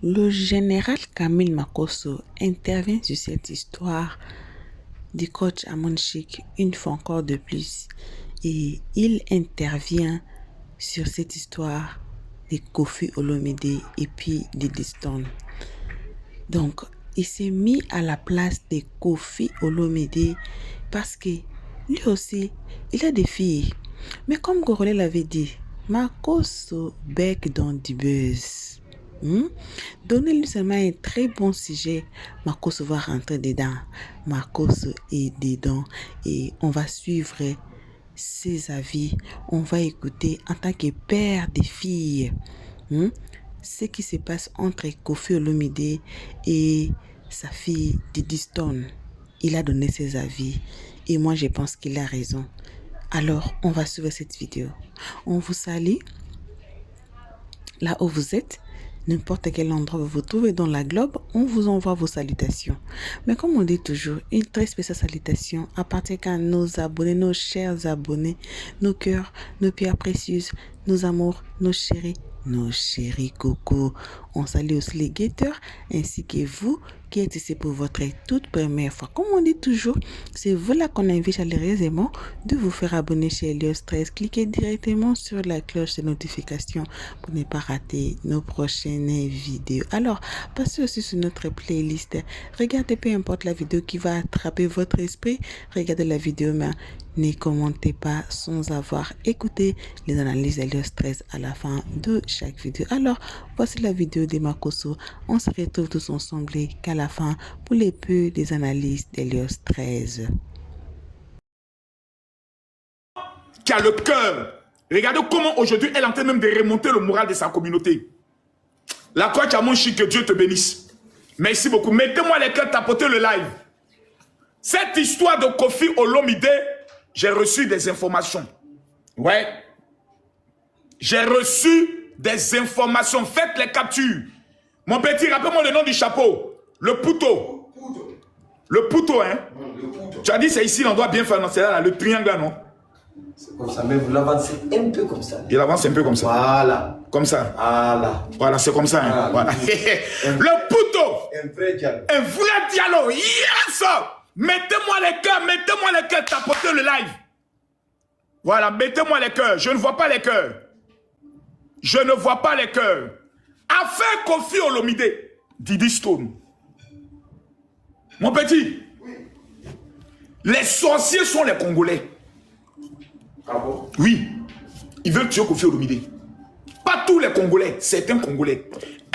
Le général Camille Makosso intervient sur cette histoire du coach Amonchik une fois encore de plus et il intervient sur cette histoire de Kofi Olomide et puis de Stone. Donc, il s'est mis à la place de Kofi Olomide parce que lui aussi, il a des filles. Mais comme Gorolé l'avait dit, Makosso bec dans du buzz. Donnez-lui seulement un très bon sujet, Makosso va rentrer dedans. Makosso est dedans et on va suivre ses avis. On va écouter en tant que père des filles ce qui se passe entre Kofi Olomide et sa fille Didi Stone. Il a donné ses avis et moi je pense qu'il a raison. Alors on va suivre cette vidéo. On vous salue là où vous êtes. N'importe quel endroit vous vous trouvez dans la globe, on vous envoie vos salutations. Mais comme on dit toujours, une très spéciale salutation appartient à nos abonnés, nos chers abonnés, nos cœurs, nos pierres précieuses, nos amours, nos chéris coco. On salue aussi les guetteurs ainsi que vous qui êtes ici pour votre toute première fois. Comme on dit toujours, c'est vous là qu'on invite chaleureusement de vous faire abonner chez Helios 13. Cliquez directement sur la cloche de notification pour ne pas rater nos prochaines vidéos. Alors, passez aussi sur notre playlist. Regardez peu importe la vidéo qui va attraper votre esprit. Regardez la vidéo, mais ne commentez pas sans avoir écouté les analyses Helios 13 à la fin de chaque vidéo. Alors, voici la vidéo de Makosso. On se retrouve tous ensemble qu'à la fin pour les peu des analyses d'Helios 13. Qui a le cœur. Regardez comment aujourd'hui elle est en train même de remonter le moral de sa communauté. La coach Amonchik, que Dieu te bénisse. Merci beaucoup. Mettez-moi les cœurs, tapotez le live. Cette histoire de Kofi Olomide, j'ai reçu des informations. Ouais. J'ai reçu des informations. Faites les captures. Mon petit, rappelle-moi le nom du chapeau. Le pouto. Le pouto, hein. Le pouto. Tu as dit c'est ici, on doit bien faire. Non, c'est là, le triangle, non. C'est comme ça, mais vous l'avancez un peu comme ça. Il avance un peu comme ça. Voilà. Comme ça. Voilà. Voilà, c'est comme ça. Hein. Voilà. Le pouto. Un vrai dialogue. Un vrai dialogue. Yes! Mettez-moi les cœurs, tapotez le live. Voilà, mettez-moi les cœurs. Je ne vois pas les cœurs. Je ne vois pas les cœurs. Affaire Kofi Olomide, Didi Stone. Mon petit, oui. Les sorciers sont les Congolais. Ah bon? Oui, ils veulent tuer Kofi Olomide. Pas tous les Congolais, certains Congolais.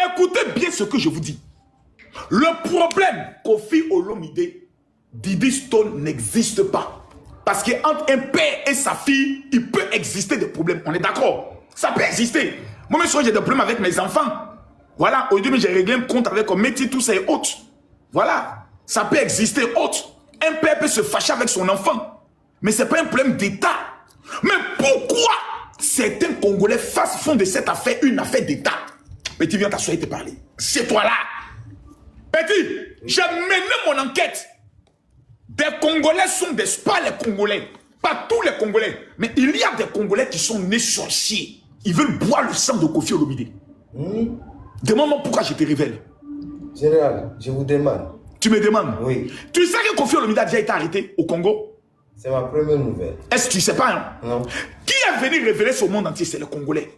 Écoutez bien ce que je vous dis. Le problème, Kofi Olomide, Didi Stone n'existe pas. Parce qu'entre un père et sa fille, il peut exister des problèmes. On est d'accord? Ça peut exister. Moi, j'ai des problèmes avec mes enfants. Voilà, aujourd'hui, j'ai réglé un compte avec un métier, tout ça et autres. Voilà, ça peut exister autre. Un père peut se fâcher avec son enfant. Mais ce n'est pas un problème d'État. Mais pourquoi certains Congolais font de cette affaire une affaire d'État? Petit, viens t'asseoir et te parler. C'est toi là. Petit, j'ai mené mon enquête. Des Congolais sont des... Pas les Congolais. Pas tous les Congolais. Mais il y a des Congolais qui sont nés sorciers. Ils veulent boire le sang de Kofi Olomide. Demande-moi pourquoi je te révèle. Général, je vous demande. Tu me demandes? Oui. Tu sais que Kofi Olomide a déjà été arrêté au Congo? C'est ma première nouvelle. Est-ce que tu ne sais pas, hein? Non. Qui est venu révéler ce monde entier? C'est les Congolais.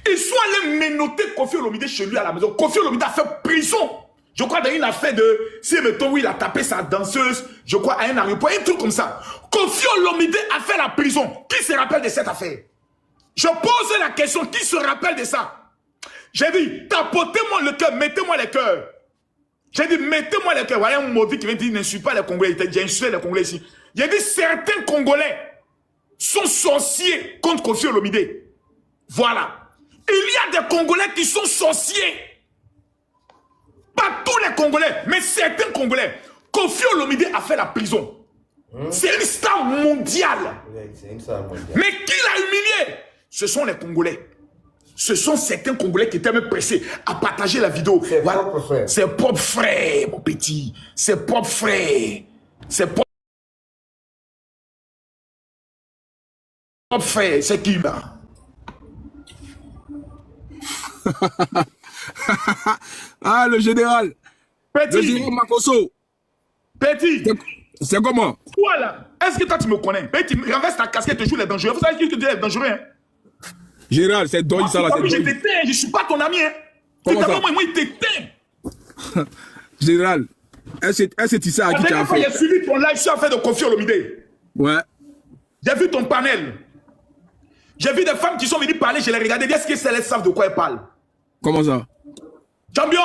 Ils sont allés menotter Kofi Olomide chez lui à la maison. Kofi Olomide a fait prison. Je crois dans une affaire de... Si mettons où il a tapé sa danseuse, je crois à un aéroport, un truc comme ça. Kofi Olomide a fait la prison. Qui se rappelle de cette affaire? Je pose la question, qui se rappelle de ça? J'ai dit, tapotez-moi le cœur, mettez-moi les cœurs. J'ai dit, mettez-moi les cœurs. Voilà un maudit qui vient dire, n'insulte pas les Congolais. J'ai insulté les Congolais ici. J'ai dit, certains Congolais sont sorciers contre Kofi Olomide. Voilà. Il y a des Congolais qui sont sorciers. Pas tous les Congolais, mais certains Congolais. Kofi Olomide a fait la prison. C'est une star mondiale. C'est une star mondiale. Mais qui l'a humilié? Ce sont les Congolais. Ce sont certains Congolais qui étaient même pressés à partager la vidéo. C'est voilà. Propre frère. C'est propre frère, mon petit. C'est propre frère. C'est propre frère. C'est qui là? Ah, le général. Le Petit, général Makosso. petit, C'est comment? toi là, est-ce que toi tu me connais? Petit, renverse ta casquette, tu joues les dangereux. Vous savez qui te dit les dangereux, hein? Général, c'est Doy, ça là. Je C'est Doy. t'éteins, je suis pas ton ami, hein? Comment ça? Moi, il t'éteint. Général, est-ce que tu sais à La qui tu as dernière fois, fait? j'ai suivi ton live sur affaire de Kofi Olomide. Ouais. J'ai vu ton panel. J'ai vu des femmes qui sont venues parler, je les regardais. Est-ce que elles savent de quoi elles parlent? Comment ça? Champion,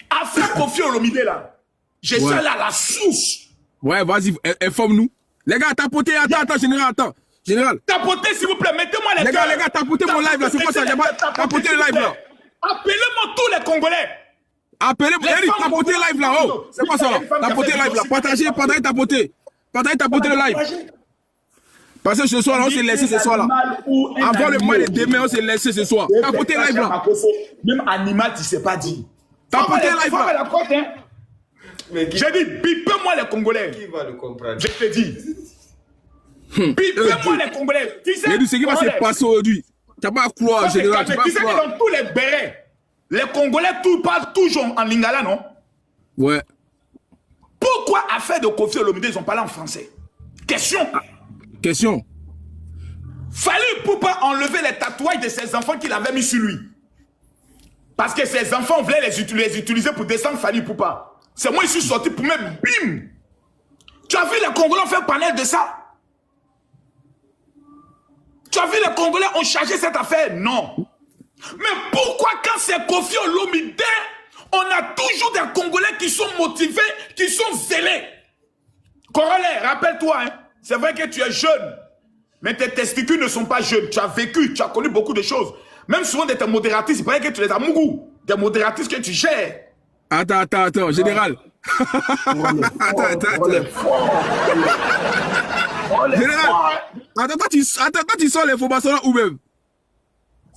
affaire Kofi Olomide là, je suis Ouais. allé à la source. Ouais, vas-y, informe-nous. Les gars, tapoté, attends, général, attends. Général, Tapotez s'il vous plaît, mettez-moi les les cœurs. gars, tapotez mon live là, c'est quoi ça? J'ai pas tapoté le live là. Appelez-moi tous les Congolais. Appelez-moi, Les Eric, femmes tapotez le live là, oh. C'est quoi ça là? Tapotez le live là, partagez, tapoter. Partagez, tapoter le live. Parce que ce soir là, on s'est laissé ce soir là. Avant le mois de demain, on s'est laissé ce soir. Tapotez le live là. Même animal, tu sais pas dire. Tapotez le live là. Mais qui, J'ai dit, bipez-moi les Congolais. qui va le comprendre? Je te dis. Bipez-moi les Congolais. Tu sais, Mais ce qui va se passer aujourd'hui, tu n'as pas à croire, général, tu n'as pas tu à sais que croire. dans tous les bérets, les Congolais parlent toujours en lingala, non? Ouais. Pourquoi affaire de Kofi Olomide, ils ont parlé en français? Question. Question. Fallait pour pas enlever les tatouages de ses enfants qu'il avait mis sur lui. Parce que ses enfants voulaient les utiliser pour descendre Fali Poupa. C'est moi, je suis sorti pour mettre bim. Tu as vu les Congolais faire panel de ça? Tu as vu les Congolais ont chargé cette affaire? Non. Mais pourquoi quand c'est Kofi Olomide, on a toujours des Congolais qui sont motivés, qui sont zélés? Corollaire, rappelle-toi, hein, c'est vrai que tu es jeune, mais tes testicules ne sont pas jeunes. Tu as vécu, tu as connu beaucoup de choses. Même souvent de tes modératrices, il paraît que tu les as mougou. Des modératrices que tu gères. Attends, général. Attends. Général, attends, tu sors l'information là ou même?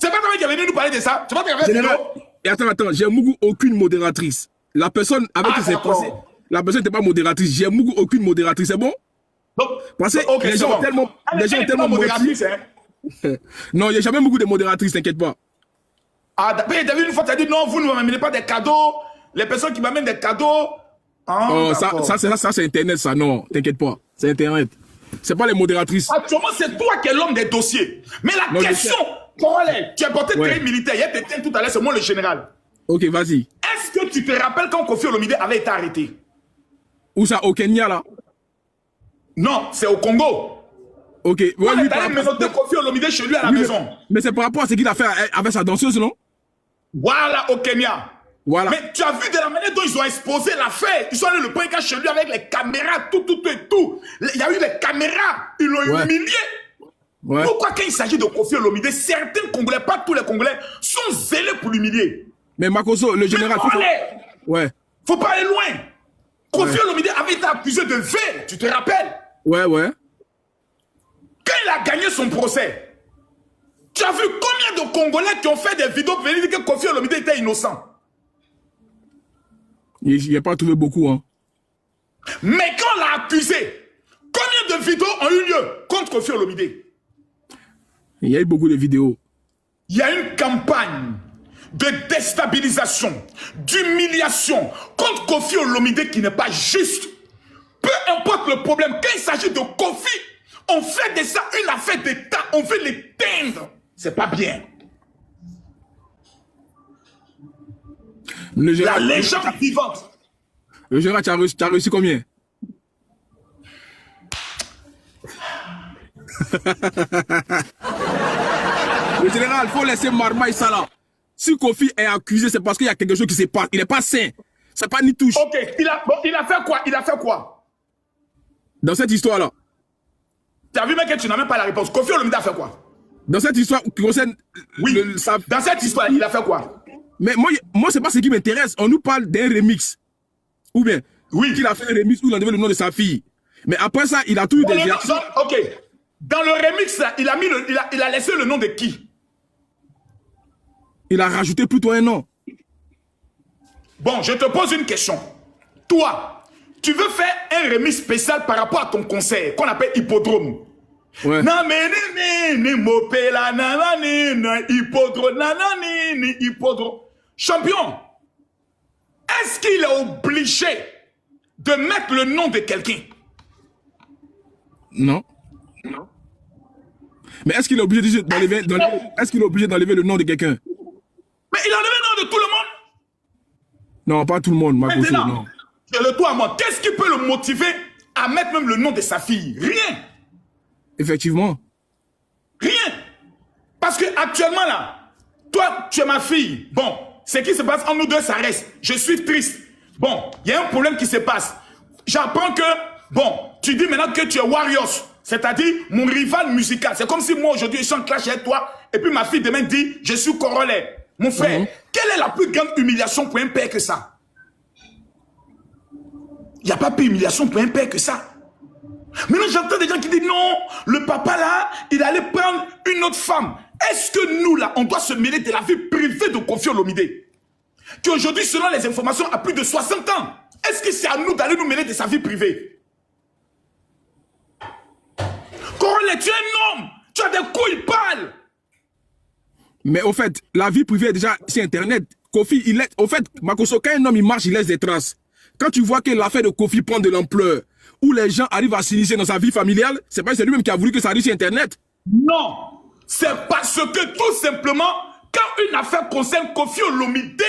C'est pas toi qui est venu nous parler de ça. Tu vois que Général, et attends, j'ai mougou aucune modératrice. La personne avec qui c'est d'accord. passé, la personne n'était pas modératrice. J'ai mougou aucune modératrice, c'est bon? Donc, Parce que ok, les c'est gens bon. ont tellement, les gens ont tellement modératrice, motivé. hein. Non, il n'y a jamais beaucoup de modératrices, t'inquiète pas. Ah, t'as vu une fois, tu as dit non, vous ne m'amenez pas des cadeaux. Les personnes qui m'amènent des cadeaux. Ah, Oh, d'accord. ça c'est Internet, ça, non, t'inquiète pas. C'est Internet. C'est pas les modératrices. Actuellement, c'est toi qui es l'homme des dossiers. Mais la Non, je question, Corollaire, tu as porté Ouais. très militaire. Il y a t'éteint tout à l'heure, c'est moi le général. Ok, vas-y. Est-ce que tu te rappelles quand Kofi Olomide avait été arrêté? Où ça, au Kenya, là? Non, c'est au Congo. Ok, ouais, On oui, est par allé rapport- menotter Kofi Olomide chez lui à la oui, maison. mais c'est par rapport à ce qu'il a fait avec sa danseuse, non? Voilà, au Kenya. Voilà. Mais tu as vu de la manière dont ils ont exposé l'affaire. Ils sont allés le prendre chez lui avec les caméras, tout. Il y a eu les caméras. Ils l'ont Ouais. humilié. Ouais. Pourquoi quand il s'agit de Kofi Olomide, certains Congolais, pas tous les Congolais, sont zélés pour l'humilier? Mais Makosso, le général... Ouais. Faut pas aller loin. Kofi Ouais. Olomide avait été accusé de viol, tu te rappelles? Ouais. Quand il a gagné son procès, tu as vu combien de Congolais qui ont fait des vidéos pour venir dire que Kofi Olomide était innocent? Il n'y a pas trouvé beaucoup, hein. Mais quand on l'a accusé, combien de vidéos ont eu lieu contre Kofi Olomide? Il y a eu beaucoup de vidéos. Il y a une campagne de déstabilisation, d'humiliation contre Kofi Olomide qui n'est pas juste. Peu importe le problème, quand il s'agit de Kofi, on fait de ça une affaire d'État, on veut l'éteindre. C'est pas bien. Le La général, légende vivante. le général, tu as réussi combien? Le général, il faut laisser Marmaille ça là. Si Kofi est accusé, c'est parce qu'il y a quelque chose qui se passe. Il n'est pas sain. C'est pas ni touche. Ok, il a fait quoi? Il a fait quoi? Dans cette histoire-là, Tu as vu, mec, que tu n'as même pas la réponse. Kofi Olomide a fait quoi? dans cette histoire qui concerne Oui. sa... Dans cette histoire, il a fait quoi? Mais moi c'est pas ce qui m'intéresse. On nous parle d'un remix. Ou bien, Oui. qu'il a fait un remix où il a donné le nom de sa fille. Mais après ça, il a toujours des réactions. Ok. Dans le remix, là, il a laissé le nom de qui? Il a rajouté plutôt un nom. Bon, je te pose une question. Toi, tu veux faire un remix spécial par rapport à ton concert qu'on appelle Hippodrome. Ouais. Champion, est-ce qu'il est obligé de mettre le nom de quelqu'un? Non. Mais est-ce qu'il est obligé d'enlever le nom de quelqu'un? Mais il a enlevé le nom de tout le monde. Non, pas tout le monde, Makosso, non. Maintenant, c'est le toi à moi. Qu'est-ce qui peut le motiver à mettre même le nom de sa fille? Rien. Effectivement. Rien. Parce que actuellement là, toi, tu es ma fille. Bon, ce qui se passe entre nous deux, ça reste. Je suis triste. Bon, il y a un problème qui se passe. J'apprends que, bon, tu dis maintenant que tu es Warriors, c'est-à-dire mon rival musical. C'est comme si moi aujourd'hui je suis en clash avec toi, et puis ma fille demain dit, je suis corollaire. Mon frère, quelle est la plus grande humiliation pour un père que ça? Il n'y a pas plus humiliation pour un père que ça. Maintenant, j'entends des gens qui disent non, le papa là, il allait prendre une autre femme. Est-ce que nous là, on doit se mêler de la vie privée de Koffi Olomidé, qui aujourd'hui, selon les informations, a plus de 60 ans? Est-ce que c'est à nous d'aller nous mêler de sa vie privée? Corollaire, tu es un homme, tu as des couilles pâles. Mais au fait, la vie privée est déjà sur Internet. Koffi, il est... Au fait, Makosso, quand un homme il marche, il laisse des traces. Quand tu vois que l'affaire de Koffi prend de l'ampleur, où les gens arrivent à s'initier dans sa vie familiale, c'est pas lui-même qui a voulu que ça arrive sur Internet. Non, c'est parce que tout simplement, quand une affaire concerne Koffi Olomidé,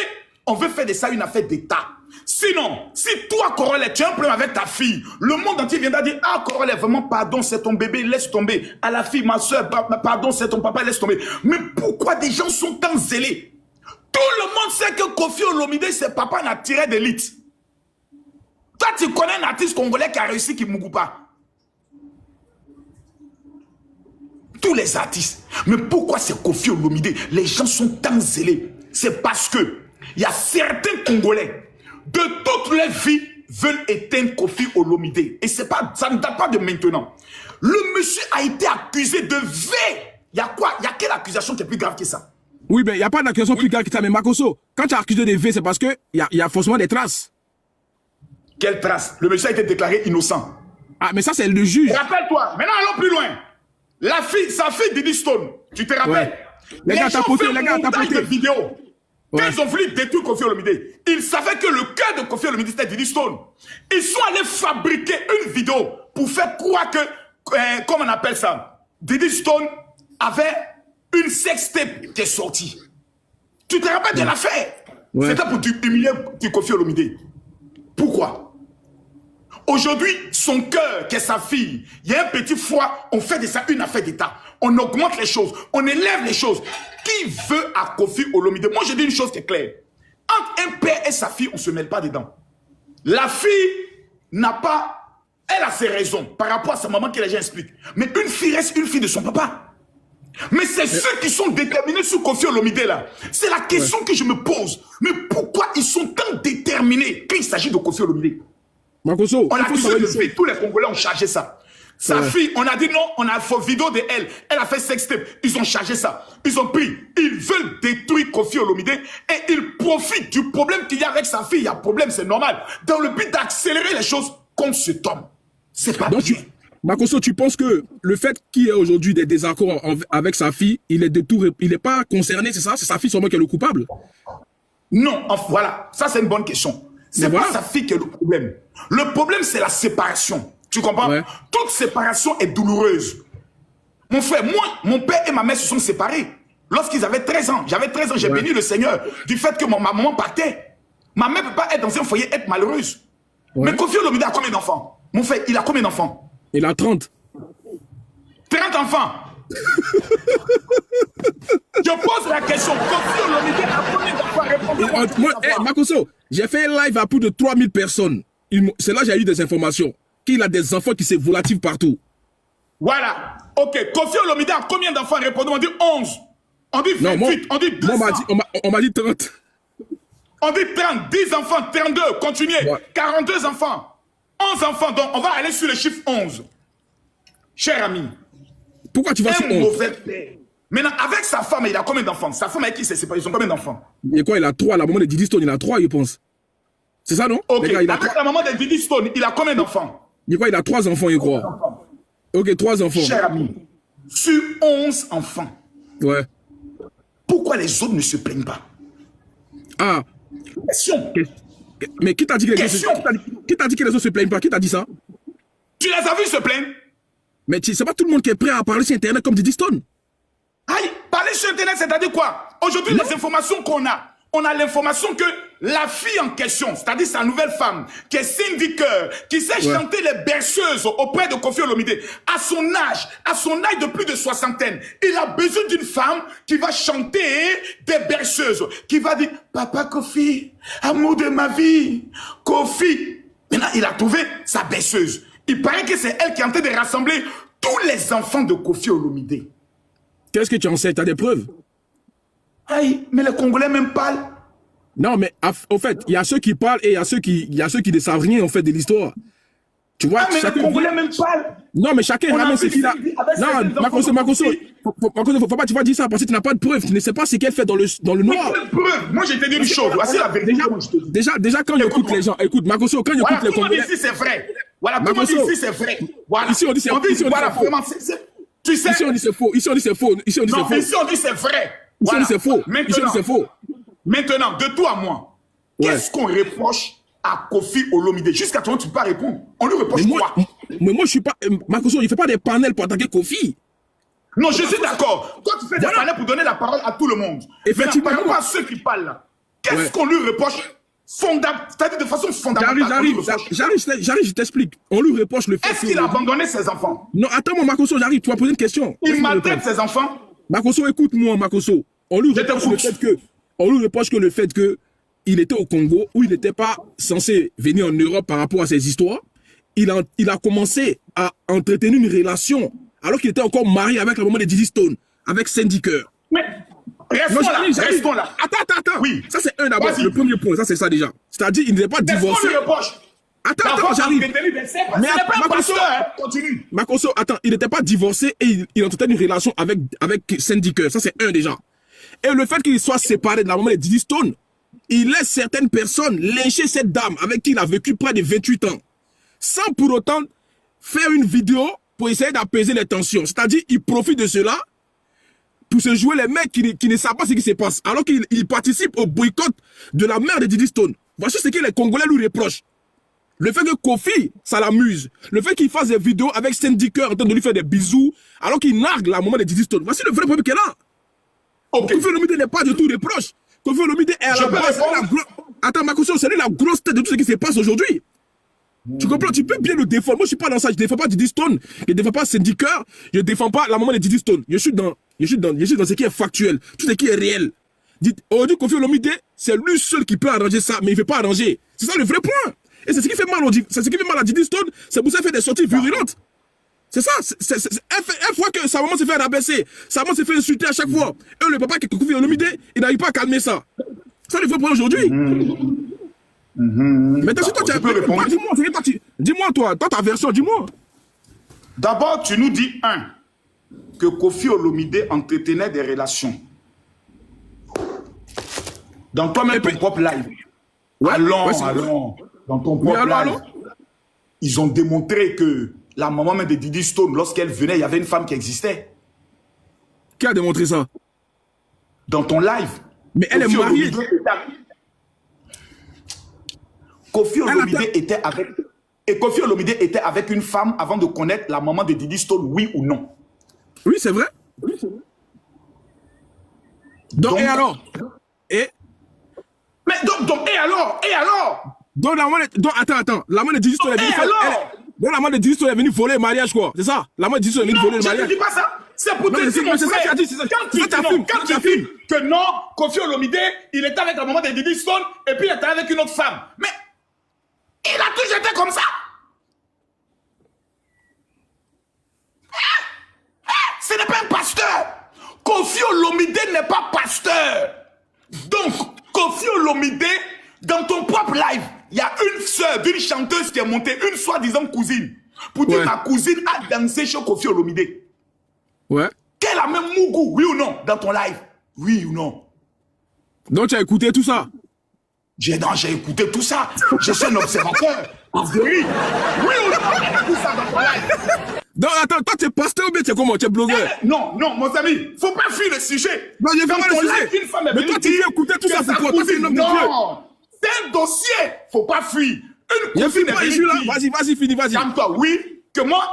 on veut faire de ça une affaire d'État. Sinon, si toi, Corollaire, tu as un problème avec ta fille, le monde entier viendra dire, ah, Corollaire, vraiment, pardon, c'est ton bébé, laisse tomber. À la fille, ma soeur, pardon, c'est ton papa, laisse tomber. Mais pourquoi des gens sont tant zélés? Tout le monde sait que Koffi Olomidé, c'est papa n'a tiré d'élite. Toi, tu connais un artiste congolais qui a réussi, qui ne mourut pas. Tous les artistes. Mais pourquoi c'est Koffi Olomidé? Les gens sont tant zélés. C'est parce que il y a certains Congolais de toute leur vie veulent éteindre Koffi Olomidé. Et ça ne date pas de maintenant. Le monsieur a été accusé de V. Il y a quoi? Il y a quelle accusation qui est plus grave que ça? Oui, mais il n'y a pas d'accusation plus grave que ça. Mais Makosso, quand tu as accusé de V, c'est parce qu'il y a forcément des traces. Quelle trace? Le monsieur a été déclaré innocent. Ah, mais ça, c'est le juge. Rappelle-toi. Maintenant, allons plus loin. Sa fille Diddy Stone, tu te rappelles? Ouais. Les gars, tapoté. Vidéo. Quand Ouais. ils ont voulu détruire Koffi Olomidé, ils savaient que le cœur de Koffi Olomidé, c'était Diddy Stone. Ils sont allés fabriquer une vidéo pour faire croire que, comment on appelle ça, Diddy Stone avait une sextape qui est sortie. Tu te rappelles de l'affaire? Ouais. C'était pour humilier Koffi Olomidé. Pourquoi? Aujourd'hui, son cœur, qui est sa fille, il y a un petit froid, on fait de ça une affaire d'État. On augmente les choses, on élève les choses. Qui veut à Koffi Olomidé? Moi, je dis une chose qui est claire. Entre un père et sa fille, on ne se mêle pas dedans. La fille n'a pas... Elle a ses raisons par rapport à sa maman que les gens expliquent. Mais une fille reste une fille de son papa. Mais c'est ceux qui sont déterminés sur Koffi Olomidé là. C'est la question que je me pose. Mais pourquoi ils sont tant déterminés quand il s'agit de Koffi Olomidé? Makosso, On a accusé de fait, tous les Congolais ont chargé ça. Sa fille, on a dit non, on a une vidéo de elle. Elle a fait sextape. Ils ont chargé ça. Ils ont pris. Ils veulent détruire Koffi Olomidé et ils profitent du problème qu'il y a avec sa fille. Il y a un problème, c'est normal. Dans le but d'accélérer les choses contre cet homme. C'est pas bien. Makosso, tu penses que le fait qu'il y ait aujourd'hui des désaccords avec sa fille, il est pas concerné, c'est ça? C'est sa fille seulement qui est le coupable? Non, voilà. Ça, c'est une bonne question. C'est pas sa fille qui est le problème. Le problème, c'est la séparation. Tu comprends? Ouais. Toute séparation est douloureuse. Mon frère, moi, mon père et ma mère se sont séparés. Lorsqu'ils avaient 13 ans, j'avais 13 ans, j'ai béni le Seigneur du fait que ma maman partait. Ma mère ne peut pas être dans un foyer, être malheureuse. Mais Koffi Olomidé a combien d'enfants? Mon frère, il a combien d'enfants? Il a 30. 30 enfants. Je pose la question. Koffi Olomidé a combien d'enfants? Makosso, j'ai fait un live à plus de 3000 personnes. C'est là que j'ai eu des informations. Qu'il a des enfants qui se volatilent partout. Voilà. Ok. Koffi Olomidé a combien d'enfants? Répondons, on dit 11. On dit 28. On dit 200. On m'a dit 30. On dit 30. 10 enfants. 32. Continuez. Ouais. 42 enfants. 11 enfants. Donc, on va aller sur le chiffre 11. Cher ami. Pourquoi tu vas sur 11? Mauvais père. Maintenant, avec sa femme, il a combien d'enfants? Sa femme avec qui il s'est séparé, ils ont combien d'enfants? Et quoi, il a 3. La maman de Diddy Stone, il a 3, je pense. C'est ça, non? Ok. Les gars, Avec la maman de Diddy Stone, il a combien d'enfants? Il a 3 enfants, je crois. Ok, 3 enfants. Cher ami, sur 11 enfants, Ouais. pourquoi les autres ne se plaignent pas? Ah, Question. mais qui t'a dit que les Question. qui t'a dit que les autres se plaignent pas? Qui t'a dit ça? Tu les as vus se plaindre? Mais c'est pas tout le monde qui est prêt à parler sur Internet comme Diddy Stone. Aïe, parler sur Internet, c'est-à-dire quoi? Aujourd'hui, les informations qu'on a, on a l'information que la fille en question, c'est-à-dire sa nouvelle femme, qui est Cindy Kerr, qui sait chanter les berceuses auprès de Koffi Olomidé, à son âge de plus de soixantaine, il a besoin d'une femme qui va chanter des berceuses, qui va dire « Papa Koffi, amour de ma vie, Koffi ». Maintenant, il a trouvé sa berceuse. Il paraît que c'est elle qui est en train de rassembler tous les enfants de Koffi Olomidé. Qu'est-ce que tu en sais? T'as des preuves? Aïe, mais les Congolais même parlent. Non, mais au fait, il y a ceux qui parlent et il y a ceux qui ne savent rien en fait de l'histoire. Tu vois, Ah, mais les Congolais même parlent. Non, mais chacun ramène ce qu'il a. Non, Makosso, faut pas tu vas dire ça parce que tu n'as pas de preuves. Tu ne sais pas ce qu'elle fait dans le noir. Preuve. Moi, j'ai te dit une chose. Voici la vérité. Déjà, quand j'écoute les gens, écoute, Makosso, quand j'écoute les Congolais. Ici, c'est vrai. Voilà, tout le monde ici, c'est vrai. Voilà. Ici, on dit c'est faux. Voilà, vraiment, tu sais. Ici, on dit c'est faux. Ici, on dit c'est faux. Ici, on dit c'est faux. Ici, on dit c'est vrai. Ici, on dit c'est faux. Ici, on dit c'est faux. Maintenant, de toi à moi, qu'est-ce qu'on reproche à Koffi Olomidé? Jusqu'à toi, tu ne peux pas répondre. On lui reproche quoi? Mais moi, je suis pas. Makosso, il ne fait pas des panels pour attaquer Koffi. Non, je suis d'accord. Toi, tu fais des panels pour donner la parole à tout le monde. Effectivement. Mais par rapport à ceux qui parlent là, qu'est-ce qu'on lui reproche c'est-à-dire de façon fondamentale? J'arrive, je t'explique. On lui reproche le fait. Est-ce qu'il a abandonné ses enfants? Non, attends, moi, Makosso, j'arrive. Tu vas poser une question. Il maltraite ses enfants? Makosso, écoute-moi, Makosso. On lui reproche que le fait que il était au Congo où il n'était pas censé venir en Europe par rapport à ces histoires. Il a commencé à entretenir une relation alors qu'il était encore marié avec la maman de Diddy Stone, avec Cindy Kerr. Mais restons là. Attends. Oui. Ça, c'est un d'abord. Le premier point, ça, c'est ça déjà. C'est-à-dire, il n'était pas divorcé. Attends, j'arrive. Mais Makosso, continue. Makosso, attends, il n'était pas divorcé et il entretenait une relation avec Cindy Kerr. Ça, c'est un déjà. Et le fait qu'il soit séparé de la maman de Diddy Stone, il laisse certaines personnes lyncher cette dame avec qui il a vécu près de 28 ans, sans pour autant faire une vidéo pour essayer d'apaiser les tensions. C'est-à-dire, il profite de cela pour se jouer les mecs qui ne savent pas ce qui se passe, alors qu'il participe au boycott de la mère de Diddy Stone. Voici ce que les Congolais lui reprochent. Le fait que Koffi, ça l'amuse. Le fait qu'il fasse des vidéos avec Cindy Kerr en train de lui faire des bisous, alors qu'il nargue la maman de Diddy Stone. Voici le vrai problème qu'il a. Okay. Koffi Olomidé n'est pas du tout reproche. Koffi Olomidé est à la base. Attends, Makosso, c'est lui la grosse tête de tout ce qui se passe aujourd'hui. Tu comprends? Tu peux bien le défendre. Moi, je suis pas dans ça. Je défends pas Diddy Stone. Je défends pas Cindy Kerr. Je défends pas la maman de Diddy Stone. Je suis dans ce qui est factuel. Tout ce qui est réel. Aujourd'hui, Koffi Olomidé, c'est lui seul qui peut arranger ça, mais il ne veut pas arranger. C'est ça le vrai point. Et c'est ce qui fait mal à Diddy Stone. C'est pour ça qu'il fait des sorties virulentes. C'est ça. Elle voit que sa maman se fait rabaisser. Sa maman se fait insulter à chaque fois. Et le papa qui est Koffi Olomidé, il n'arrive pas à calmer ça. C'est ça le vrai point aujourd'hui. Maintenant, si toi, tu peux répondre. Dis-moi, toi, ta version, dis-moi. D'abord, tu nous dis, que Koffi Olomidé entretenait des relations. Dans toi-même, ton propre live. Allons. Dans ton propre live. Ils ont démontré que la maman même de Diddy Stone, lorsqu'elle venait, il y avait une femme qui existait. Qui a démontré ça? Dans ton live. Mais elle est mariée. Koffi Olomidé était avec... Et Koffi Olomidé était avec une femme avant de connaître la maman de Diddy Stone, oui ou non? Oui, c'est vrai. Donc, et alors? Mais donc, et alors? Donc, attends. La maman de Diddy Stone est venue donc, la maman de Diddy Stone est venue voler le mariage, quoi. C'est ça? La maman de Diddy Stone est venue voler le mariage. Je ne dis pas ça. C'est pour te dire, c'est ça qu'il a dit. Quand tu affirmes que non, Koffi Olomidé, il était avec la maman de Diddy Stone et puis il était avec une autre femme. Mais il a toujours été comme ça. Ce n'est pas un pasteur. Koffi Olomidé n'est pas pasteur. Donc, Koffi Olomidé, dans ton propre live, il y a une sœur d'une chanteuse qui est montée, une soi-disant cousine, pour dire ma cousine a dansé chez Koffi Olomidé. Ouais. Qu'elle a même Mougou, oui ou non, dans ton live? Oui ou non? Donc, tu as écouté tout ça? J'ai écouté tout ça. Je suis un observateur. Oui ou non, tout ça dans ton live. Donc, attends, toi, tu es pasteur ou bien tu es comment? Tu es blogueur? Non, non, mon ami, faut pas fuir le sujet. Non, j'ai Quand vraiment on le like sujet. une femme est Mais venue toi, tu dire veux écouter tout que ça sa pour toi. Toi, tu es un homme de Dieu. Non, c'est un dossier. Faut pas fuir. Une Il cousine pas est ici, là. venue dire, Vas-y, finis, vas-y. calme-toi, oui, que moi,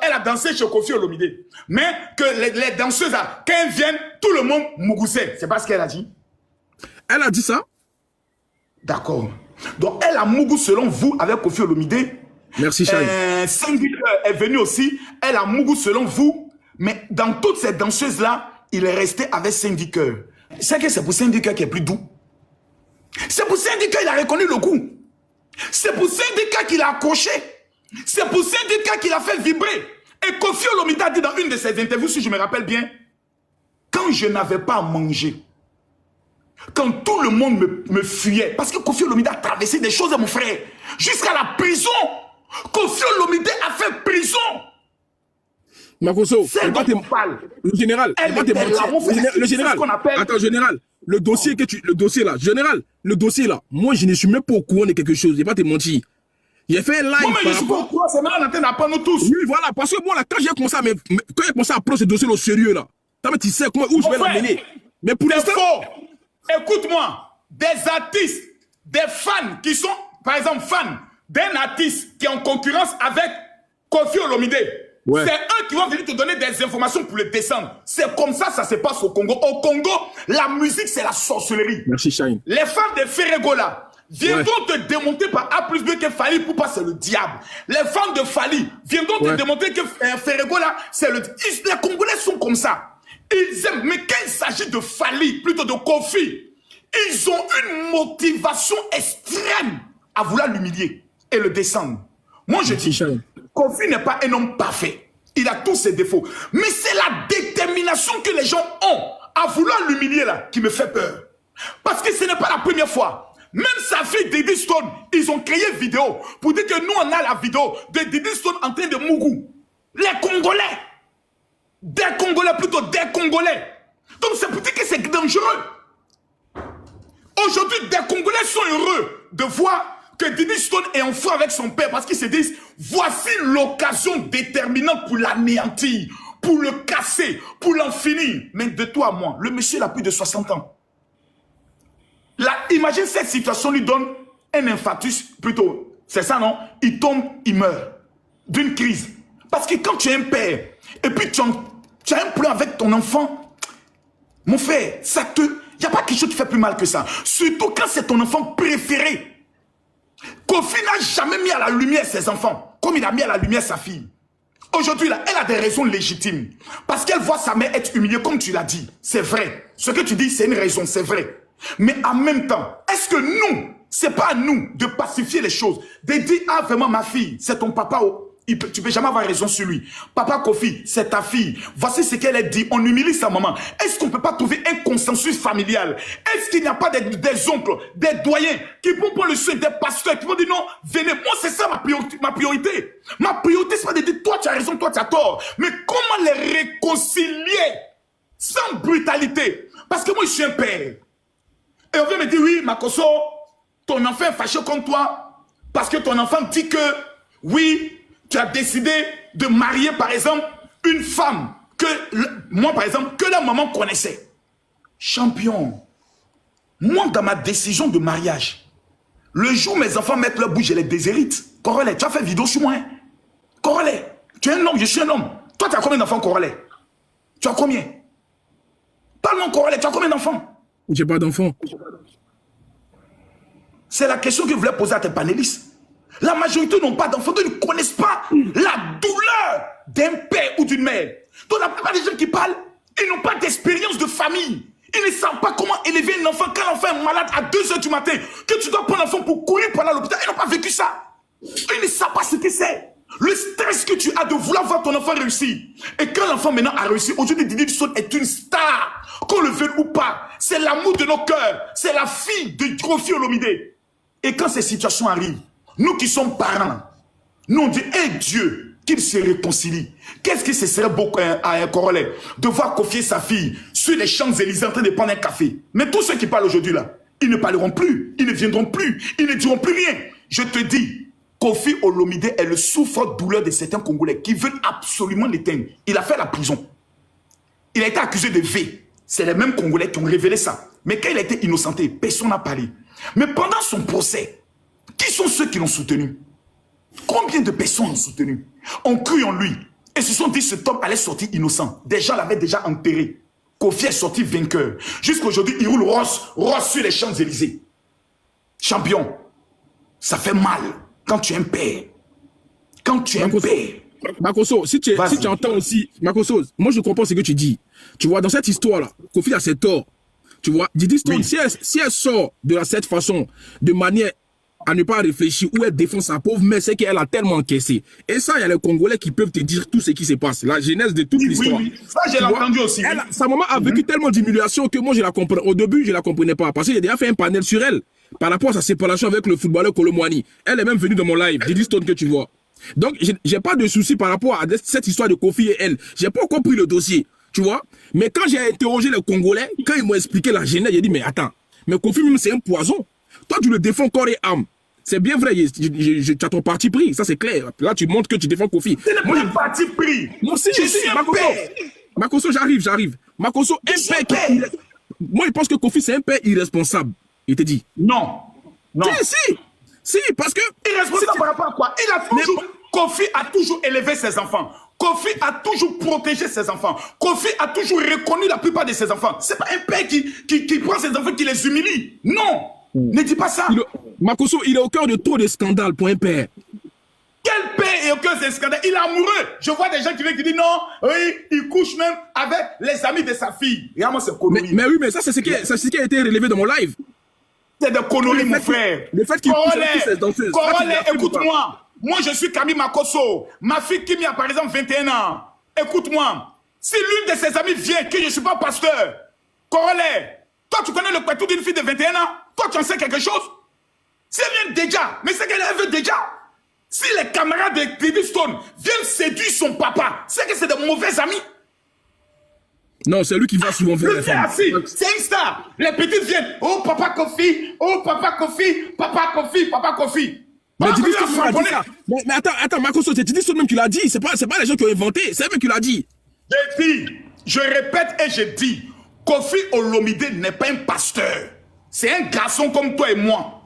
elle a dansé chez Kofi Olomide. Mais que les danseuses, là, quand elles viennent, tout le monde mougoussait. C'est pas ce qu'elle a dit? Elle a dit ça? D'accord. Donc, elle a mougou selon vous avec Kofi Olomide. Merci, Chai. Sandy est venue aussi. Elle a mougou selon vous. Mais dans toutes ces danseuses-là, il est resté avec Sandy Coeur. C'est que c'est pour Sandy Coeur qui est plus doux. C'est pour Sandy Coeur qu'il a reconnu le coup. C'est pour Sandy Coeur qu'il a accroché. C'est pour Sandy Coeur qu'il a fait vibrer. Et Kofi Olomide a dit dans une de ses interviews, si je me rappelle bien, quand je n'avais pas à manger, quand tout le monde me fuyait, parce que Kofi Olomide a traversé des choses, mon frère, jusqu'à la prison. Kofi Olomide a fait prison. Makosso, C'est dont on parle. le général, Elle était là, mon frère. le général, C'est ce qu'on appelle- attends, général, le dossier le dossier là, moi je ne suis même pas au courant de quelque chose, je vais pas te mentir. J'ai fait un live Moi, mais je par suis pas au rapport... courant, c'est maintenant en train d'apprendre nous tous. Oui, voilà, parce que moi là, quand j'ai commencé à prendre ce dossier au sérieux là, tu sais comment, où je vais Mon frère, l'amener. Mais pour C'est l'instant, faux. Écoute-moi, des artistes, des fans qui sont, par exemple, fans d'un artiste qui est en concurrence avec Kofi Olomide. Ouais. C'est eux qui vont venir te donner des informations pour le descendre. C'est comme ça se passe au Congo. Au Congo, la musique, c'est la sorcellerie. merci Shine. Les fans de Ferrego là viendront te démonter par A plus B que Fali Poupa c'est le diable. Les fans de Fali viendront te démonter que Ferrego là c'est le... Les Congolais sont comme ça. Ils aiment, mais quand il s'agit de Fali, plutôt de Kofi, ils ont une motivation extrême à vouloir l'humilier et le descendre. Moi je dis, Kofi n'est pas un homme parfait. Il a tous ses défauts. Mais c'est la détermination que les gens ont à vouloir l'humilier là qui me fait peur. Parce que ce n'est pas la première fois. Même sa fille Diddy Stone, ils ont créé une vidéo pour dire que nous on a la vidéo de Diddy Stone en train de mougou. Les Congolais. Des Congolais plutôt, des Congolais. Donc c'est pour dire que c'est dangereux. Aujourd'hui, des Congolais sont heureux de voir que Diddy Stone est en fou avec son père parce qu'ils se disent voici l'occasion déterminante pour l'anéantir, pour le casser, pour l'en finir. Mais de toi à moi, le monsieur a plus de 60 ans. Là, imagine cette situation lui donne un infarctus, plutôt, c'est ça non? Il tombe, il meurt d'une crise. Parce que quand tu es un père, et puis tu as un plan avec ton enfant, mon frère, il n'y a pas quelque chose qui fait plus mal que ça. Surtout quand c'est ton enfant préféré. Kofi n'a jamais mis à la lumière ses enfants, comme il a mis à la lumière sa fille. Aujourd'hui, là, elle a des raisons légitimes. Parce qu'elle voit sa mère être humiliée, comme tu l'as dit. C'est vrai. Ce que tu dis, c'est une raison, c'est vrai. Mais en même temps, est-ce que nous, c'est pas à nous de pacifier les choses, de dire, ah vraiment ma fille, c'est ton papa, tu peux jamais avoir raison sur lui. Papa Kofi, c'est ta fille. Voici ce qu'elle a dit. On humilie sa maman. Est-ce qu'on peut pas trouver un consensus familial? Est-ce qu'il n'y a pas des oncles, des doyens qui vont prendre le soin, des pasteurs qui vont dire non, venez. Moi, c'est ça ma priorité. Ma priorité, c'est pas de dire toi tu as raison, toi tu as tort. Mais comment les réconcilier sans brutalité? Parce que moi, je suis un père. Et on vient me dire, oui, Makosso, ton enfant est fâché contre toi parce que ton enfant dit que, oui, tu as décidé de marier, par exemple, une femme que, moi, par exemple, que la maman connaissait. Champion. Moi, dans ma décision de mariage, le jour où mes enfants mettent leur bouche, je les déshérite. Corolet, tu as fait vidéo sur moi. Hein? Corolet, tu es un homme, je suis un homme. Toi, tu as combien d'enfants, Corolet? Tu as combien? Parle-moi, Corolet, tu as combien d'enfants? J'ai pas d'enfant. C'est la question que je voulais poser à tes panélistes. La majorité n'ont pas d'enfants, ils ne connaissent pas la douleur d'un père ou d'une mère. Donc la plupart des gens qui parlent, ils n'ont pas d'expérience de famille. Ils ne savent pas comment élever un enfant quand l'enfant est malade à 2 h du matin, que tu dois prendre l'enfant pour courir pendant l'hôpital. Ils n'ont pas vécu ça. Ils ne savent pas ce que c'est. Le stress que tu as de vouloir voir ton enfant réussir. Et quand l'enfant maintenant a réussi, aujourd'hui Diddy Stone est une star. Qu'on le veuille ou pas, c'est l'amour de nos cœurs. C'est la fille de Kofi Olomide. Et quand ces situations arrivent, nous qui sommes parents, nous on dit, hé Dieu, qu'il se réconcilie. Qu'est-ce que ce serait beau à un Corolet de voir confier sa fille sur les Champs-Élysées en train de prendre un café. Mais tous ceux qui parlent aujourd'hui là, ils ne parleront plus, ils ne viendront plus, ils ne diront plus rien. Je te dis, Kofi Olomide est le souffre-douleur de certains Congolais qui veulent absolument l'éteindre. Il a fait la prison. Il a été accusé de V. C'est les mêmes Congolais qui ont révélé ça. Mais quand il a été innocenté, personne n'a parlé. Mais pendant son procès, qui sont ceux qui l'ont soutenu? Combien de personnes l'ont soutenu? On cru en lui. Et se sont dit que cet homme allait sortir innocent. Des gens l'avaient déjà enterré. Kofi est sorti vainqueur. Jusqu'à aujourd'hui, il roule Ross sur les Champs-Élysées. Champion, ça fait mal quand tu es un père. Quand tu es un père. Makosso, si tu entends aussi, Makosso, moi je comprends ce que tu dis. Tu vois, dans cette histoire-là, Kofi a ses torts. Tu vois, Didi Stone, si elle sort de cette façon, de manière à ne pas réfléchir, ou elle défend sa pauvre mère, c'est qu'elle a tellement encaissé. Et ça, il y a les Congolais qui peuvent te dire tout ce qui se passe. La genèse de toute l'histoire. Oui. Ça, j'ai entendu aussi. Sa maman a vécu tellement d'humiliation que moi, je la comprends. Au début, je la comprenais pas. Parce que j'ai déjà fait un panel sur elle. Par rapport à sa séparation avec le footballeur Kolomwani. Elle est même venue dans mon live, Didi Stone que tu vois. Donc, j'ai pas de souci par rapport à cette histoire de Kofi et elle. J'ai pas encore pris le dossier, tu vois. Mais quand j'ai interrogé les Congolais, quand ils m'ont expliqué la genèse, j'ai dit, mais attends, mais Kofi même c'est un poison. Toi, tu le défends corps et âme. C'est bien vrai, tu as ton parti pris, ça c'est clair. Là, tu montres que tu défends Kofi. C'est le même parti pris. Moi aussi, je suis un père. Makosso, j'arrive. Makosso, un père qui... Moi, je pense que Kofi, c'est un père irresponsable. Il te dit. Non. Si, parce que... Irresponsable par rapport à quoi? Kofi a toujours élevé ses enfants. Kofi a toujours protégé ses enfants. Kofi a toujours reconnu la plupart de ses enfants. C'est pas un père qui prend ses enfants, qui les humilie. Non. Ne dis pas ça. Makosso, il est au cœur de trop de scandales pour un père. Quel père est au cœur de scandales? Il est amoureux. Je vois des gens qui disent non, oui, il couche même avec les amis de sa fille. Regarde-moi, c'est connerie. Mais oui, mais ça, c'est ce qui a été relevé dans mon live. C'est des conneries, mon frère. Le fait qu'il couche avec toutes ces danseuses. Corollaire, écoute-moi. Moi, je suis Camille Makosso. Ma fille Kimi a par exemple 21 ans. Écoute-moi. Si l'une de ses amies vient, que je ne suis pas pasteur, corollaire, toi, tu connais le pétou d'une fille de 21 ans? Toi, tu en sais quelque chose? Si elle vient déjà, mais c'est qu'elle veut déjà. Si les camarades de Didi Stone viennent séduire son papa, c'est que c'est de mauvais amis. Non, c'est lui qui va souvent vers les femmes. C'est une star. Les petites viennent. Oh, papa Kofi. Oh, papa Kofi. Papa Kofi. Papa Kofi. Mais Didi Stone a dit ça. Mais attends, Makosso, c'est Didi Stone même qui l'a dit. C'est pas les gens qui ont inventé. C'est lui qui l'a dit. J'ai dit, je répète et je dis, Kofi Olomide n'est pas un pasteur. C'est un garçon comme toi et moi.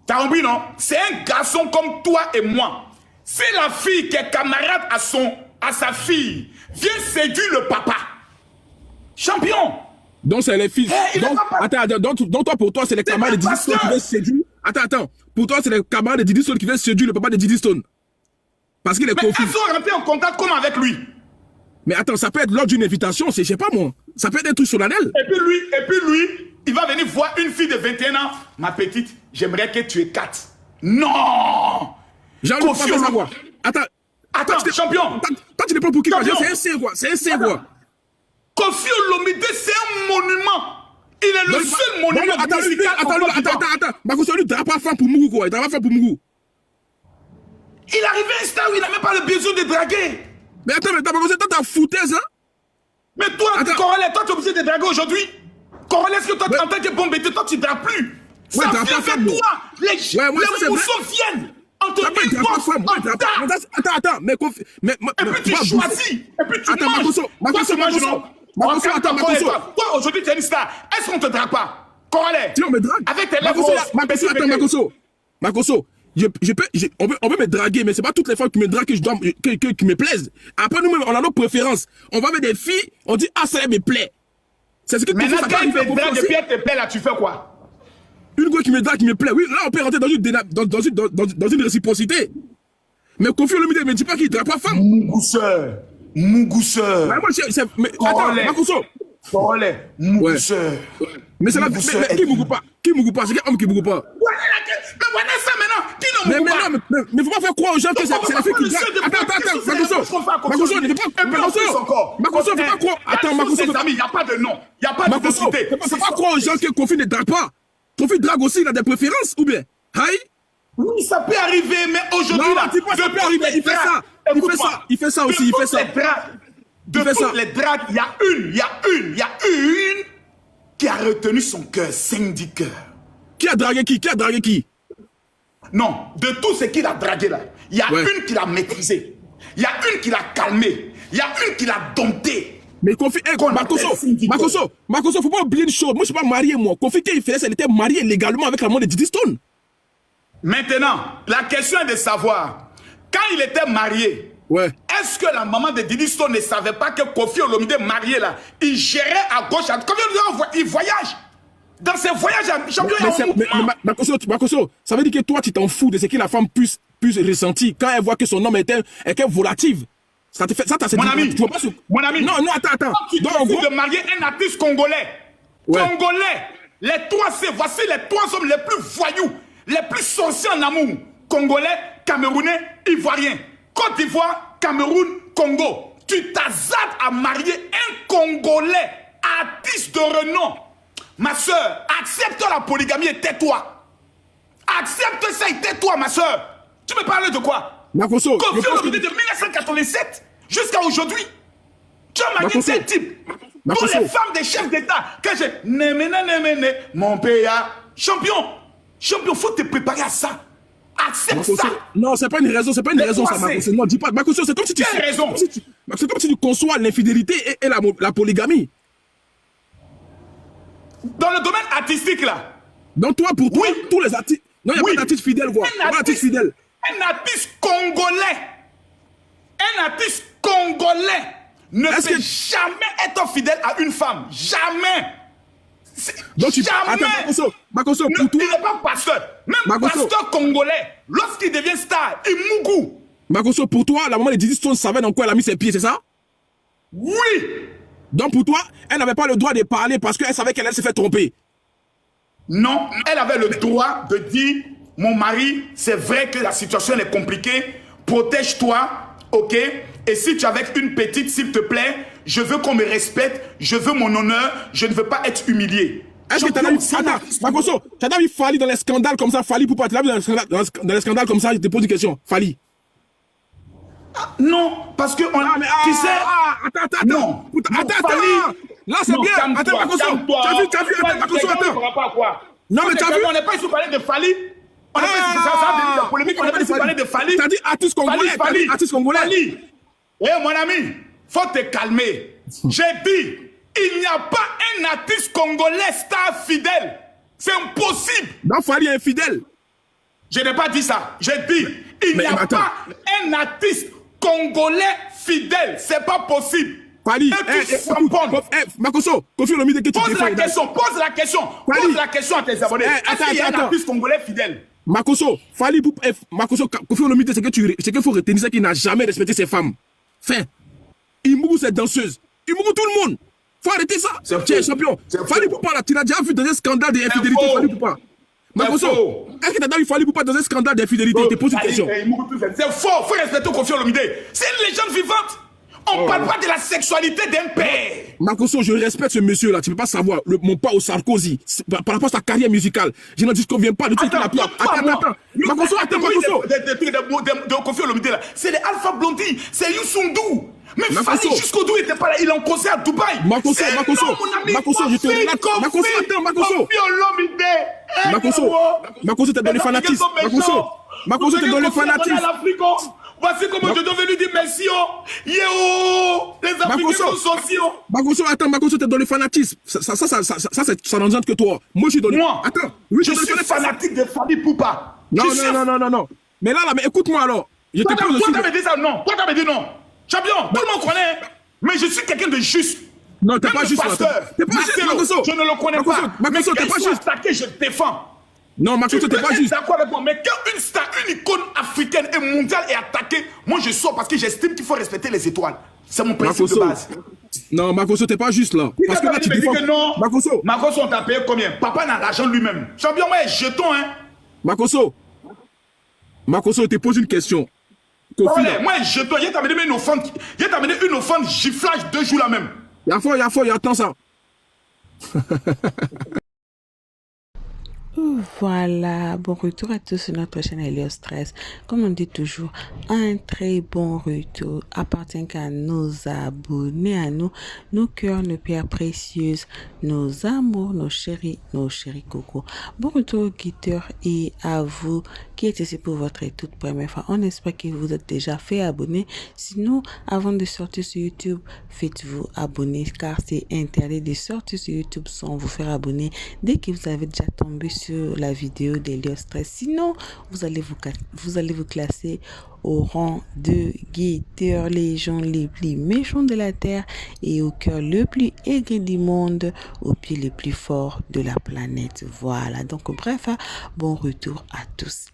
T'as compris, non? C'est un garçon comme toi et moi. C'est la fille qui est camarade à sa fille. Viens séduire le papa. Champion. Donc c'est les filles. Donc toi, pour toi, c'est les camarades de Didi Stone qui viennent séduire. Attends. Pour toi, c'est les camarades de Didi Stone qui viennent séduire le papa de Didi Stone. Parce qu'il est Kofi. Mais elles sont rentrées en contact comme avec lui. Mais attends, ça peut être lors d'une invitation, je sais pas moi. Ça peut être un truc solennel. Et puis lui, il va venir voir une fille de 21 ans. Ma petite, j'aimerais que tu aies 4. Non. Jean-Luc, pas savoir. Attends, champion. Toi, tu n'es pas pour qui? C'est un saint, quoi. C'est un saint, quoi. Kofi Olomide, c'est un monument. Il est le seul monument. Attends. Makosso, lui, il ne pas faire pour Mougou, quoi. Il ne pas faire pour Mougou. Il est arrivé à un stade où il n'a même pas le besoin de draguer. Mais attends, Makosso, toi, t'as foutaise, hein? Mais toi, Corollaire, toi, tu es obligé de draguer aujourd'hui? Corollaire, est-ce que toi, en tant que bon bêté, toi, tu ne dragues plus? Ça vient avec toi. Les moussons viennent. Attends, mais et puis tu choisis. Et puis tu manges. Makosso, attends. Toi, aujourd'hui, tu es une star. Est-ce qu'on te drague pas? Corollaire. Tu me dragues. Avec tes lèvres. Makosso. On peut me draguer, mais c'est pas toutes les femmes qui me draguent qui me plaisent. Après, nous-mêmes, on a nos préférences. On va avec des filles, on dit, ah, ça me plaît. C'est ce que maintenant, quand il te drague et puis elle te plaît, là, tu fais quoi? Une go qui me drague, qui me plaît. Oui, là, on peut rentrer dans une réciprocité. Mais Kofi Olomide ne me dit pas qu'il ne drague pas femme. Mougousseur. Attends, Makosso. Mougousseur. Mais c'est la vie. Mais qui Mougou pas? Qui Mougou pas? C'est quel homme qui Mougou pas? Mais voilà ça maintenant. Qui ne Mougou pas? Mais faut pas faire croire aux gens que c'est la fille qui drague. Attends, Makosso, ne fais pas. Makosso, faut pas croire. Attends, Makosso. Il n'y a pas de nom. Il n'y a pas de société. Faut pas croire aux gens que Kofi ne drague pas. Kofi drague aussi, il a des préférences, ou bien? Aïe? Oui, ça peut arriver, mais aujourd'hui, là, ça peut arriver, il fait ça aussi, il fait ça. De toutes les dragues, il y a une qui a retenu son cœur, 5-10 cœurs. Qui a dragué qui? Non, de tout ce qu'il a dragué là, il y a une qui l'a maîtrisé. Il y a une qui l'a calmé. Il y a une qui l'a dompté. Mais Kofi, Makoso, faut pas oublier une chose. Moi, je suis pas marié, moi. Kofi, quand il faisait ça, il était marié légalement avec la maman de Diddy Stone. Maintenant, la question est de savoir, quand il était marié, est-ce que la maman de Diddy Stone ne savait pas que Kofi Olomide marié là, il gérait à gauche, à droite, il voyage. Dans ses voyages, champion, Makoso, ça veut dire que toi, tu t'en fous de ce que la femme puisse ressentir quand elle voit que son homme est volative. Ça te fait ça, mon ami, mon ami. Non, attends. Tu décides de marier un artiste congolais. Congolais. Les 3C, voici les 3 hommes les plus voyous, les plus sorciers en amour. Congolais, Camerounais, Ivoiriens. Côte d'Ivoire, Cameroun, Congo. Tu t'hasardes à marier un Congolais, artiste de renom. Ma soeur, accepte la polygamie et tais-toi. Accepte ça et tais-toi, ma soeur. Tu me parles de quoi? Makoso, Kofi Olomide de 1987 jusqu'à aujourd'hui. Tu as marié ce type. Pour les femmes des chefs d'État. Que j'ai... Mon pays, champion, faut te préparer à ça. Accepte ça. Non, c'est pas une raison, ça, Makoso. Non, dis pas. Makoso, c'est comme si tu... Quelle raison? C'est comme si tu conçois l'infidélité et la polygamie. Dans le domaine artistique, là. Donc toi, pour toi, tous les artistes... Non, il n'y a pas d'artiste fidèle, quoi. Un artiste congolais ne peut jamais être fidèle à une femme. Jamais. Donc jamais. Attends, Makoso, pour toi... Il n'est pas pasteur. Même pasteur congolais, lorsqu'il devient star, il mougou. Makoso, pour toi, la maman de Diddy Stone savait dans quoi elle a mis ses pieds, c'est ça? Oui. Donc pour toi, elle n'avait pas le droit de parler parce qu'elle savait qu'elle allait se faire tromper. Non, elle avait le droit de dire, mon mari, c'est vrai que la situation est compliquée, protège-toi, ok? Et si tu es avec une petite, s'il te plaît, je veux qu'on me respecte, je veux mon honneur, je ne veux pas être humilié. Est-ce que tu as vu... Attends, Makoso, tu as vu Fali dans les scandales comme ça, Fali Poupa, tu l'as vu dans les scandales comme ça, je te pose une question, Fali. Non, parce que tu sais... Attends. Non. Attends. Là, c'est bien. Attends, Makoso. Tu as vu, Makoso, attends. Non, mais tu as vu. On n'est pas ici parler de Fali. On n'est pas ici parler de polémique. On n'est pas ici parler de Fali. Tu as dit artiste congolais. Fali. Eh, mon ami, faut te calmer. J'ai dit, il n'y a pas un artiste congolais star fidèle. C'est impossible. Non, Fali est infidèle. Je n'ai pas dit ça. J'ai dit, il n'y a pas un artiste congolais fidèle, c'est pas possible. Fali, Makoso, Kofi Olomide que tu pose la question à tes abonnés. Est-ce qu'il y a un artiste congolais fidèle? Makoso, Kofi Olomide, c'est qu'il faut retenir, c'est qu'il n'a jamais respecté ses femmes. Fin. Il mourut ses danseuses. Il mourut tout le monde. Faut arrêter ça. Tu es champion. Fali Poupa, tu l'as déjà vu dans un scandale d'infidélité, Fali Poupa. Makoso, est-ce que tu as déjà vu Fali Poupa dans un scandale d'infidélité? Je te pose une question. C'est faux, il faut respecter Kofi Olomide. C'est une légende vivante. On ne parle pas de la sexualité d'un père. Makoso, je respecte ce monsieur-là. Tu ne peux pas savoir mon pas au Sarkozy par rapport à sa carrière musicale. Je ne disconviens pas de tout ce qu'il a pu. Attends. Makoso, de Kofi Olomide là, c'est les Alpha Blondie, c'est Youssou. Mais Fali jusqu'au bout, il n'était pas là. Il est en concert à Dubaï. Makoso, je te relate. Makoso, attends, Makoso, t'es dans le fanatisme. Makoso, t'es dans le fanatisme. Voici comment je dois venir dire merci. Les Africains sont sociaux. Makoso, t'es dans le fanatisme. Ça n'engendre que toi. Moi, je suis dans le... Moi, attends, je suis fanatique de Fali Poupa. Non. Mais là, écoute-moi alors. Toi, t'as me dit ça, non. Toi, t'as me dit non. Champion, tout le monde connaît. Mais je suis quelqu'un de juste. Non, t'es pas juste. T'es pas juste, Makoso. Je ne le connais pas. Makoso, t'es pas juste. Attaqué, je défends. Non, Makoso, t'es pas juste. D'accord avec moi, mais quand une star, une icône africaine et mondiale est attaquée, moi je sors parce que j'estime qu'il faut respecter les étoiles. C'est mon principe de base. Non, Makoso, t'es pas juste là. Parce que là, tu défends. Makoso, on t'a payé combien? Papa n'a l'argent lui-même. Champion, moi, jeton, hein. Makoso, je te pose une question. Moi, jeton, il t'a amené une offrande giflage 2 jours là même. Il y a attends ça. Voilà, bon retour à tous sur notre chaîne Elio Stress. Comme on dit toujours, un très bon retour appartient qu'à nos abonnés, à nous, nos cœurs, nos pierres précieuses, nos amours, nos chéris coco. Bon retour aux guetteurs et à vous qui êtes ici pour votre toute première fois. On espère que vous êtes déjà fait abonner. Sinon, avant de sortir sur YouTube, faites-vous abonner car c'est interdit de sortir sur YouTube sans vous faire abonner dès que vous avez déjà tombé sur la vidéo d'Elio Stress. Sinon, vous allez vous classer au rang de guetteurs, les gens les plus méchants de la terre et au cœur le plus aigri du monde, au pied le plus fort de la planète. Voilà, donc bref, bon retour à tous.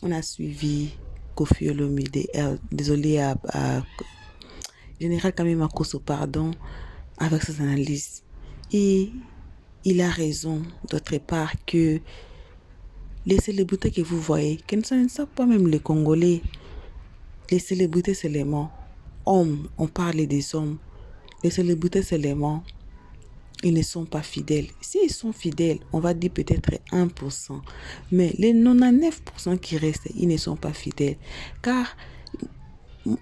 On a suivi Koffi Olomide, désolé à Général Kami Makosso, pardon, avec ses analyses. Et il a raison, d'autre part, que les célébrités que vous voyez, que ne sont pas même les Congolais, les célébrités seulement, hommes, on parle des hommes, les célébrités seulement, ils ne sont pas fidèles. S'ils sont fidèles, on va dire peut-être 1%, mais les 99% qui restent, ils ne sont pas fidèles. Car,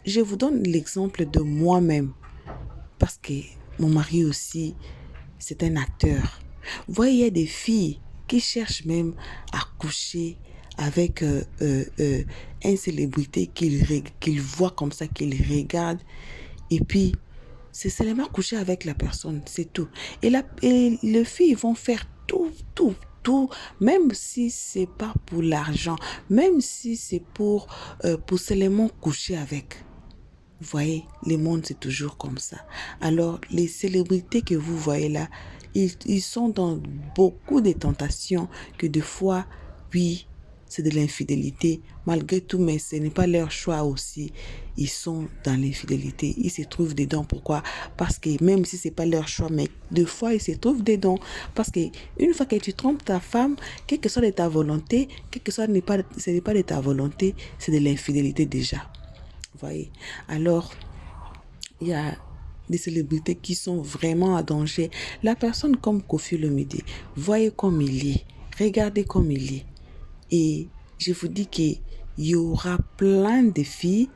je vous donne l'exemple de moi-même, parce que mon mari aussi, c'est un acteur. Vous voyez, il y a des filles qui cherchent même à coucher avec une célébrité qu'ils voient comme ça, qu'ils regardent. Et puis, c'est seulement coucher avec la personne, c'est tout. Et les filles vont faire tout, même si c'est pas pour l'argent, même si c'est pour seulement coucher avec. Vous voyez, le monde c'est toujours comme ça. Alors, les célébrités que vous voyez là, ils sont dans beaucoup de tentations que des fois, oui, c'est de l'infidélité. Malgré tout, mais ce n'est pas leur choix aussi. Ils sont dans l'infidélité. Ils se trouvent dedans. Pourquoi? Parce que même si ce n'est pas leur choix, mais des fois, ils se trouvent dedans. Parce que une fois que tu trompes ta femme, quelle que soit de ta volonté, quel que soit ce n'est pas de ta volonté, c'est de l'infidélité déjà. Vous voyez? Alors, il y a des célébrités qui sont vraiment à danger. La personne comme Koffi Olomide, voyez comme il est, regardez comme il est. Et je vous dis qu'il y aura plein de filles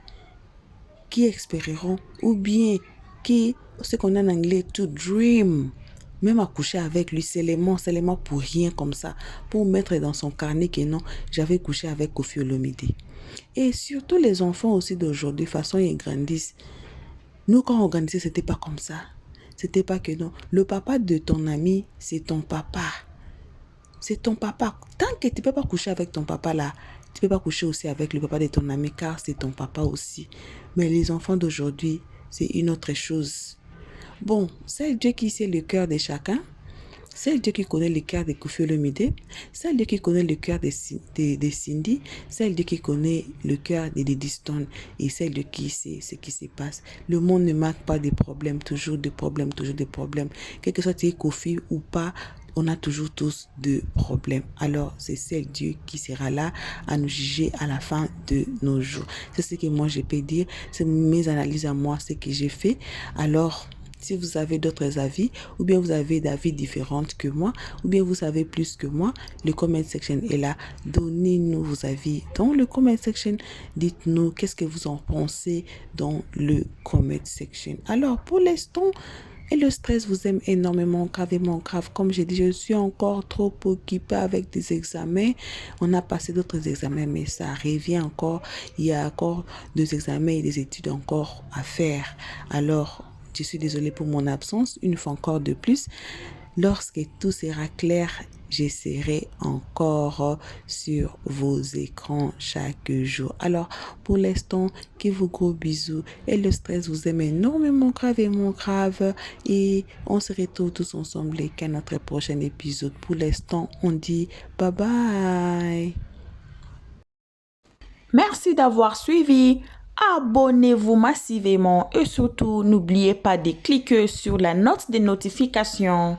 qui espéreront ou bien qui, ce qu'on a en anglais, to dream, même à coucher avec lui, seulement pour rien comme ça, pour mettre dans son carnet que non, j'avais couché avec Koffi Olomide. Et surtout les enfants aussi d'aujourd'hui, de façon ils grandissent. Nous, quand on grandissait, c'était pas comme ça. C'était pas que non. Le papa de ton ami, c'est ton papa. C'est ton papa. Tant que tu peux pas coucher avec ton papa là, tu peux pas coucher aussi avec le papa de ton ami car c'est ton papa aussi. Mais les enfants d'aujourd'hui, c'est une autre chose. Bon, c'est Dieu qui sait le cœur de chacun. C'est Dieu qui connaît le cœur de Koffi Olomide. C'est Dieu qui connaît le cœur de Cindy. C'est Dieu qui connaît le cœur de Diddy Stone. Et c'est Dieu qui sait ce qui se passe. Le monde ne manque pas de problèmes. Toujours des problèmes. Quel que soit tu es Koffi ou pas, on a toujours tous de problèmes. Alors, c'est celle Dieu qui sera là à nous juger à la fin de nos jours. C'est ce que moi, je peux dire. C'est mes analyses à moi, ce que j'ai fait. Alors, si vous avez d'autres avis, ou bien vous avez d'avis différents que moi, ou bien vous savez plus que moi, le comment section est là. Donnez-nous vos avis dans le comment section. Dites-nous qu'est-ce que vous en pensez dans le comment section. Alors, pour l'instant, et le stress vous aime énormément, gravement grave. Comme j'ai dit, je suis encore trop occupée avec des examens. On a passé d'autres examens, mais ça revient encore. Il y a encore des examens et des études encore à faire. Alors, je suis désolée pour mon absence, une fois encore de plus. Lorsque tout sera clair, j'essaierai encore sur vos écrans chaque jour. Alors, pour l'instant, que vos gros bisous et le stress vous aime énormément grave. Et on se retrouve tous ensemble à notre prochain épisode. Pour l'instant, on dit bye bye. Merci d'avoir suivi. Abonnez-vous massivement et surtout n'oubliez pas de cliquer sur la note de notification.